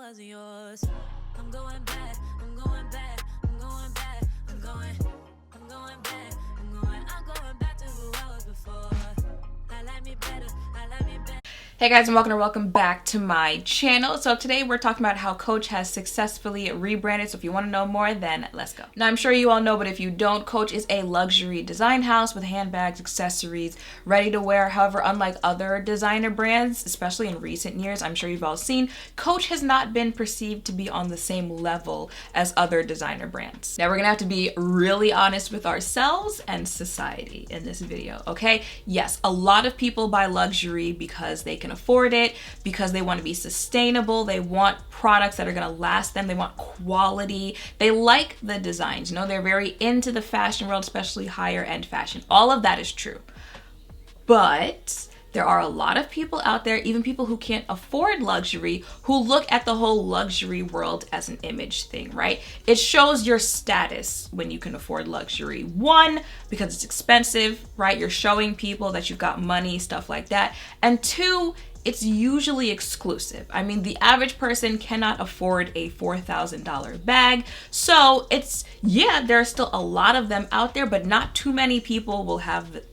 wasn't yours. I'm going back, I'm going back, I'm going back, I'm going back, I'm going back to who I was before. I like me better, I like me better. Hey guys, and welcome back to my channel. So today we're talking about how Coach has successfully rebranded. So if you want to know more, then let's go. Now I'm sure you all know, but if you don't, Coach is a luxury design house with handbags, accessories, ready to wear. However, unlike other designer brands, especially in recent years, I'm sure you've all seen, Coach has not been perceived to be on the same level as other designer brands. Now we're gonna have to be really honest with ourselves and society in this video, okay? Yes, a lot of people buy luxury because they can afford it, because they want to be sustainable, they want products that are going to last them, they want quality, they like the designs, they're very into the fashion world, especially higher end fashion. All of that is true. But there are a lot of people out there, even people who can't afford luxury, who look at the whole luxury world as an image thing, right? It shows your status when you can afford luxury. One, because it's expensive, right? You're showing people that you've got money, stuff like that. And two, it's usually exclusive. I mean, the average person cannot afford a $4,000 bag. So there are still a lot of them out there, but not too many people will have the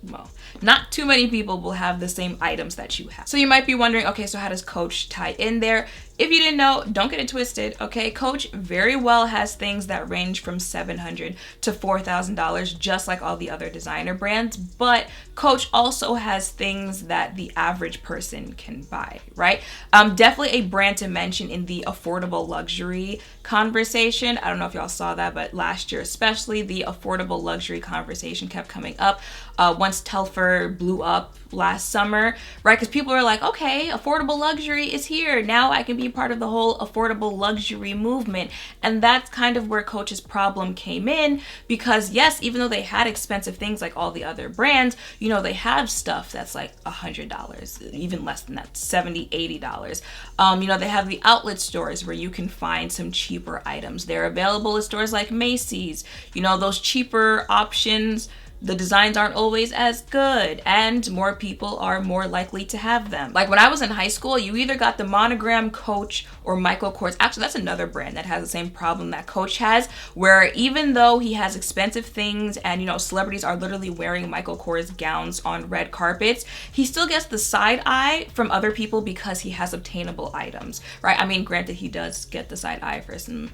same items that you have. So you might be wondering, okay, so how does Coach tie in there? If you didn't know, don't get it twisted, okay? Coach very well has things that range from $700 to $4,000, just like all the other designer brands, but Coach also has things that the average person can buy, right? Definitely a brand to mention in the affordable luxury conversation. I don't know if y'all saw that, but last year especially, the affordable luxury conversation kept coming up once Telfar blew up last summer, right? Because people are like, okay, affordable luxury is here. Now I can be part of the whole affordable luxury movement. And that's kind of where Coach's problem came in, because yes, even though they had expensive things like all the other brands, they have stuff that's like $100, even less than that, $70, $80. They have the outlet stores where you can find some cheaper items. They're available at stores like Macy's. Those cheaper options, the designs aren't always as good, and more people are more likely to have them. Like when I was in high school, you either got the monogram Coach or Michael Kors. Actually, that's another brand that has the same problem that Coach has, where even though he has expensive things and, celebrities are literally wearing Michael Kors gowns on red carpets, he still gets the side eye from other people because he has obtainable items, right? I mean, granted, he does get the side eye for some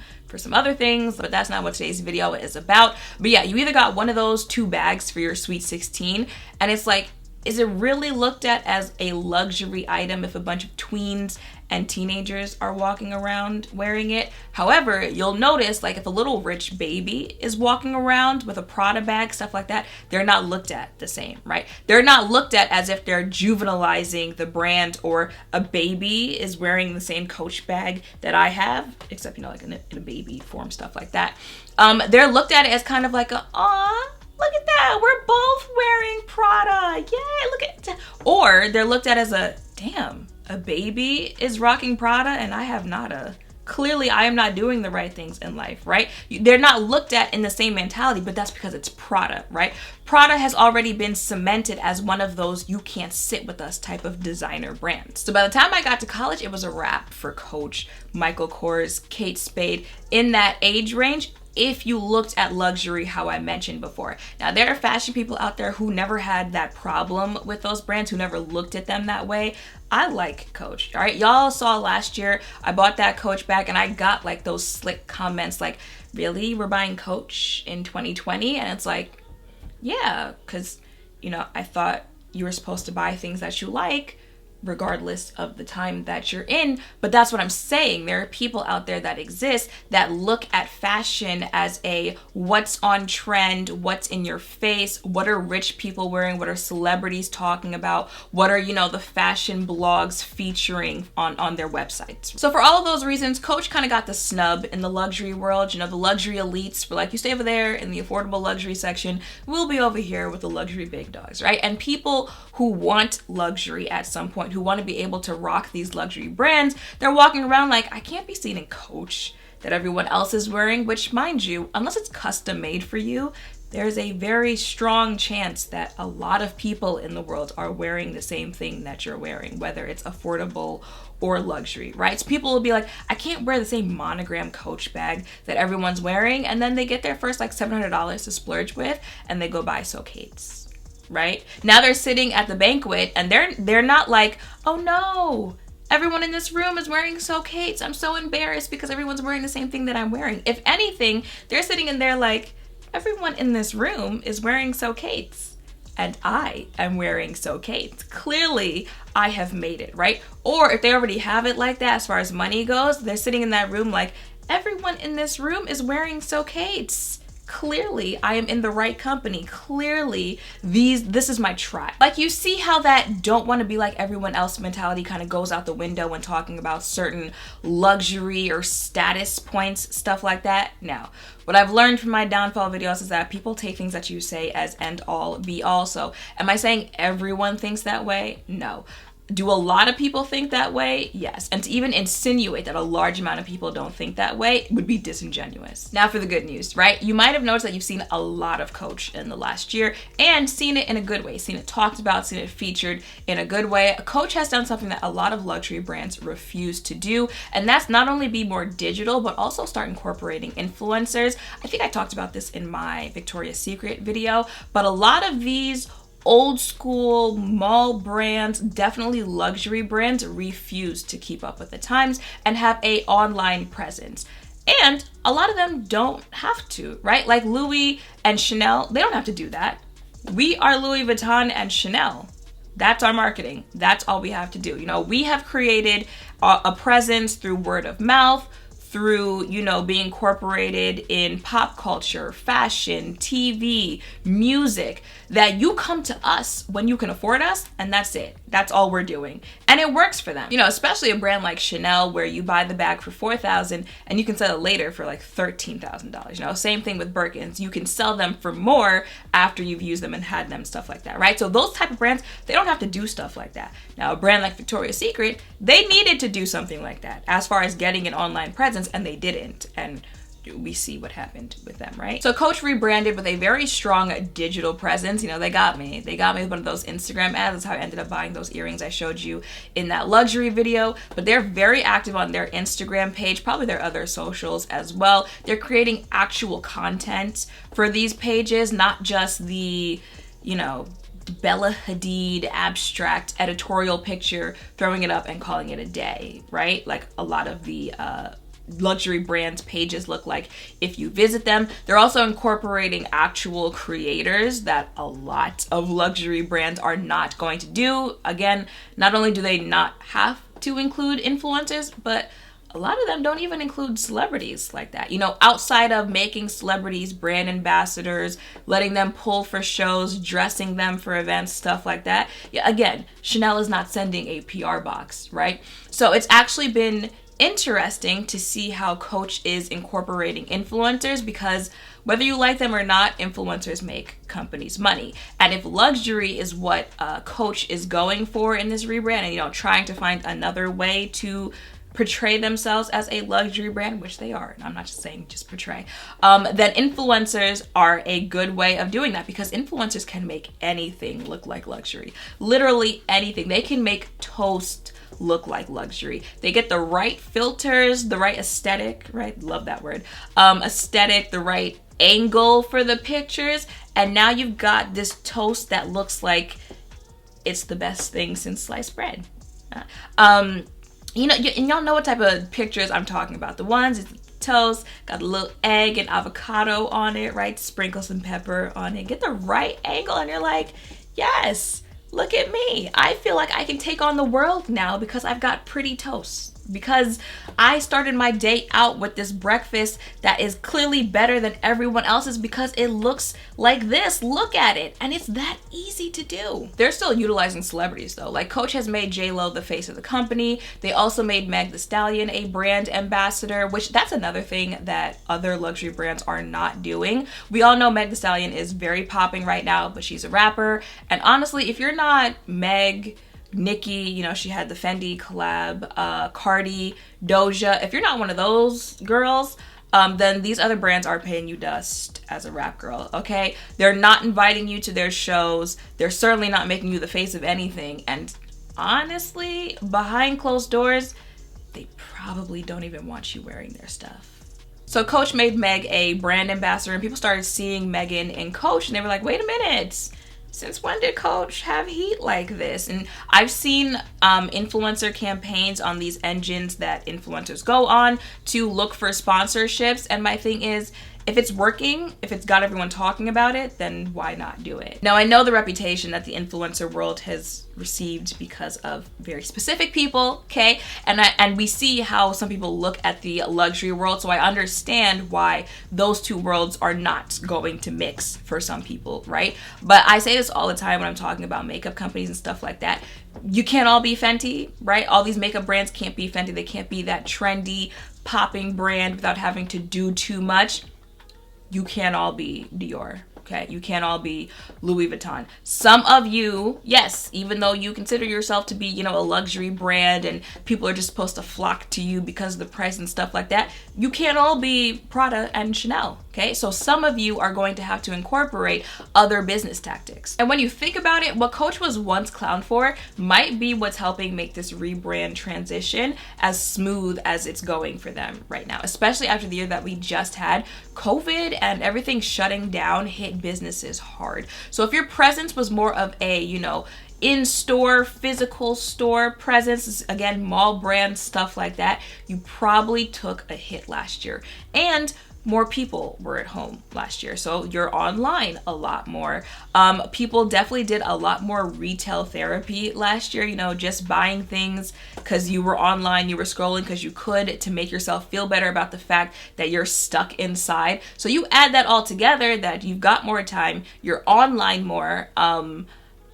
other things, but that's not what today's video is about. But yeah, you either got one of those two bags for your Sweet 16, and it's like, is it really looked at as a luxury item if a bunch of tweens and teenagers are walking around wearing it? However, you'll notice, like, if a little rich baby is walking around with a Prada bag, stuff like that, they're not looked at the same, right? They're not looked at as if they're juvenilizing the brand, or a baby is wearing the same Coach bag that I have, except, like in a baby form, stuff like that. They're looked at it as kind of like aw, look at that, we're both wearing Prada, yay, look at that. Or they're looked at as damn, a baby is rocking Prada and I have nada. Clearly I am not doing the right things in life, right? They're not looked at in the same mentality, but that's because it's Prada, right? Prada has already been cemented as one of those you can't sit with us type of designer brands. So by the time I got to college, it was a wrap for Coach, Michael Kors, Kate Spade, in that age range, if you looked at luxury how I mentioned before. Now, there are fashion people out there who never had that problem with those brands, who never looked at them that way. I like Coach, all right? Y'all saw last year, I bought that Coach bag and I got like those slick comments like, really, we're buying Coach in 2020? And it's like, yeah, because, I thought you were supposed to buy things that you like, regardless of the time that you're in. But that's what I'm saying. There are people out there that exist that look at fashion as a what's on trend, what's in your face, what are rich people wearing, what are celebrities talking about, what are, the fashion blogs featuring on their websites. So for all of those reasons, Coach kind of got the snub in the luxury world. The luxury elites were like, you stay over there in the affordable luxury section, we'll be over here with the luxury big dogs, right? And people who want luxury at some point, who want to be able to rock these luxury brands, they're walking around like, I can't be seen in Coach that everyone else is wearing, which, mind you, unless it's custom made for you, there's a very strong chance that a lot of people in the world are wearing the same thing that you're wearing, whether it's affordable or luxury, right? So people will be like, I can't wear the same monogram Coach bag that everyone's wearing, and then they get their first like $700 to splurge with, and they go buy So Kate's, right? Now they're sitting at the banquet, and they're not like, oh no, everyone in this room is wearing So Kate's. I'm so embarrassed because everyone's wearing the same thing that I'm wearing. If anything, they're sitting in there like, everyone in this room is wearing So Kate's. And I am wearing So Kate's. Clearly, I have made it, right? Or if they already have it like that as far as money goes, they're sitting in that room like, everyone in this room is wearing So Kate's. Clearly, I am in the right company. Clearly, this is my tribe. Like, you see how that don't want to be like everyone else mentality kind of goes out the window when talking about certain luxury or status points, stuff like that? Now, what I've learned from my downfall videos is that people take things that you say as end all be all. So am I saying everyone thinks that way? No. Do a lot of people think that way? Yes. And to even insinuate that a large amount of people don't think that way would be disingenuous. Now for the good news, right? You might have noticed that you've seen a lot of Coach in the last year and seen it in a good way, seen it talked about, seen it featured in a good way. Coach has done something that a lot of luxury brands refuse to do, and that's not only be more digital, but also start incorporating influencers. I think I talked about this in my Victoria's Secret video, but a lot of these old school mall brands, definitely luxury brands, refuse to keep up with the times and have a online presence. And a lot of them don't have to, right? Like Louis and Chanel, they don't have to do that. We are Louis Vuitton and Chanel. That's our marketing. That's all we have to do. You know, we have created a presence through word of mouth, through, you know, being incorporated in pop culture, fashion, TV, music, that you come to us when you can afford us, and that's it. That's all we're doing. And it works for them. You know, especially a brand like Chanel where you buy the bag for $4,000 and you can sell it later for like $13,000. You know, same thing with Birkins. You can sell them for more after you've used them and had them, stuff like that, right? So those type of brands, they don't have to do stuff like that. Now, a brand like Victoria's Secret, they needed to do something like that as far as getting an online presence, and they didn't. And we see what happened with them, right? So Coach rebranded with a very strong digital presence. You know, they got me. They got me with one of those Instagram ads. That's how I ended up buying those earrings I showed you in that luxury video. But they're very active on their Instagram page, probably their other socials as well. They're creating actual content for these pages, not just the, you know, Bella Hadid abstract editorial picture, throwing it up and calling it a day, right? Like a lot of the luxury brands pages look like if you visit them. They're also incorporating actual creators that a lot of luxury brands are not going to do. Again, not only do they not have to include influencers, but a lot of them don't even include celebrities like that. You know, outside of making celebrities brand ambassadors, letting them pull for shows, dressing them for events, stuff like that. Yeah, again, Chanel is not sending a PR box, right? So it's actually been interesting to see how Coach is incorporating influencers, because whether you like them or not, influencers make companies money. And if luxury is what Coach is going for in this rebrand, and, you know, trying to find another way to portray themselves as a luxury brand, which they are, and I'm not just saying just portray, then influencers are a good way of doing that, because influencers can make anything look like luxury. Literally anything. They can make toast look like luxury. They get the right filters, the right aesthetic, right? Love that word. Aesthetic, the right angle for the pictures, and now you've got this toast that looks like it's the best thing since sliced bread. You know, and y'all know what type of pictures I'm talking about. The ones, it's toast, got a little egg and avocado on it, right? Sprinkle some pepper on it. Get the right angle and you're like, yes, look at me. I feel like I can take on the world now because I've got pretty toast. Because I started my day out with this breakfast that is clearly better than everyone else's because it looks like this. Look at it. And it's that easy to do. They're still utilizing celebrities though. Like Coach has made J-Lo the face of the company. They also made Meg Thee Stallion a brand ambassador, which that's another thing that other luxury brands are not doing. We all know Meg Thee Stallion is very popping right now, but she's a rapper. And honestly, if you're not Meg, Nicki, you know, she had the Fendi collab, Cardi, Doja. If you're not one of those girls, then these other brands are paying you dust as a rap girl, okay? They're not inviting you to their shows. They're certainly not making you the face of anything. And honestly, behind closed doors, they probably don't even want you wearing their stuff. So Coach made Meg a brand ambassador, and people started seeing Megan and Coach, and they were like, wait a minute, since when did Coach have heat like this? And I've seen influencer campaigns on these engines that influencers go on to look for sponsorships, and my thing is, if it's working, if it's got everyone talking about it, then why not do it? Now, I know the reputation that the influencer world has received because of very specific people, okay? And we see how some people look at the luxury world, so I understand why those two worlds are not going to mix for some people, right? But I say this all the time when I'm talking about makeup companies and stuff like that. You can't all be Fenty, right? All these makeup brands can't be Fenty. They can't be that trendy, popping brand without having to do too much. You can't all be Dior, okay? You can't all be Louis Vuitton. Some of you, yes, even though you consider yourself to be, you know, a luxury brand and people are just supposed to flock to you because of the price and stuff like that, you can't all be Prada and Chanel, okay? So some of you are going to have to incorporate other business tactics. And when you think about it, what Coach was once clowned for might be what's helping make this rebrand transition as smooth as it's going for them right now, especially after the year that we just had. COVID and everything shutting down hit businesses hard. So if your presence was more of a, you know, in-store, physical store presence, again, mall brand, stuff like that, you probably took a hit last year. And more people were at home last year, so you're online a lot more. People definitely did a lot more retail therapy last year, you know, just buying things because you were online, you were scrolling because you could, to make yourself feel better about the fact that you're stuck inside. So you add that all together, that you've got more time, you're online more,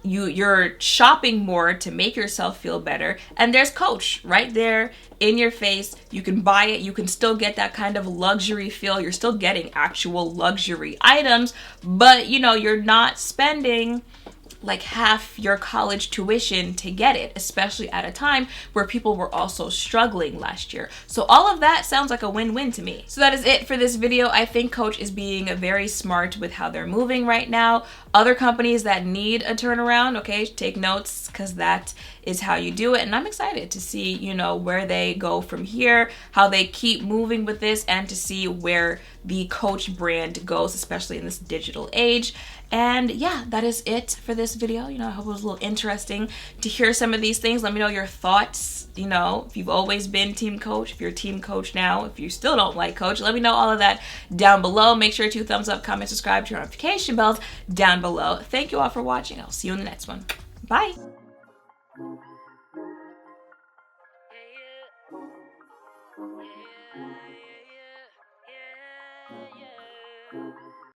you're shopping more to make yourself feel better, and there's Coach right there in your face. You can buy it, you can still get that kind of luxury feel, you're still getting actual luxury items, but you know, you're not spending like half your college tuition to get it, especially at a time where people were also struggling last year. So all of that sounds like a win-win to me. So that is it for this video. I think Coach is being very smart with how they're moving right now. Other companies that need a turnaround, okay, take notes, because that is how you do it. And I'm excited to see, you know, where they go from here, how they keep moving with this, and to see where the Coach brand goes, especially in this digital age. And yeah, that is it for this video. You know, I hope it was a little interesting to hear some of these things. Let me know your thoughts. You know, if you've always been Team Coach, if you're Team Coach now, if you still don't like Coach, let me know all of that down below. Make sure to thumbs up, comment, subscribe, turn notification bells down below. Thank you all for watching. I'll see you in the next one. Bye. Yeah, yeah, yeah, yeah, yeah.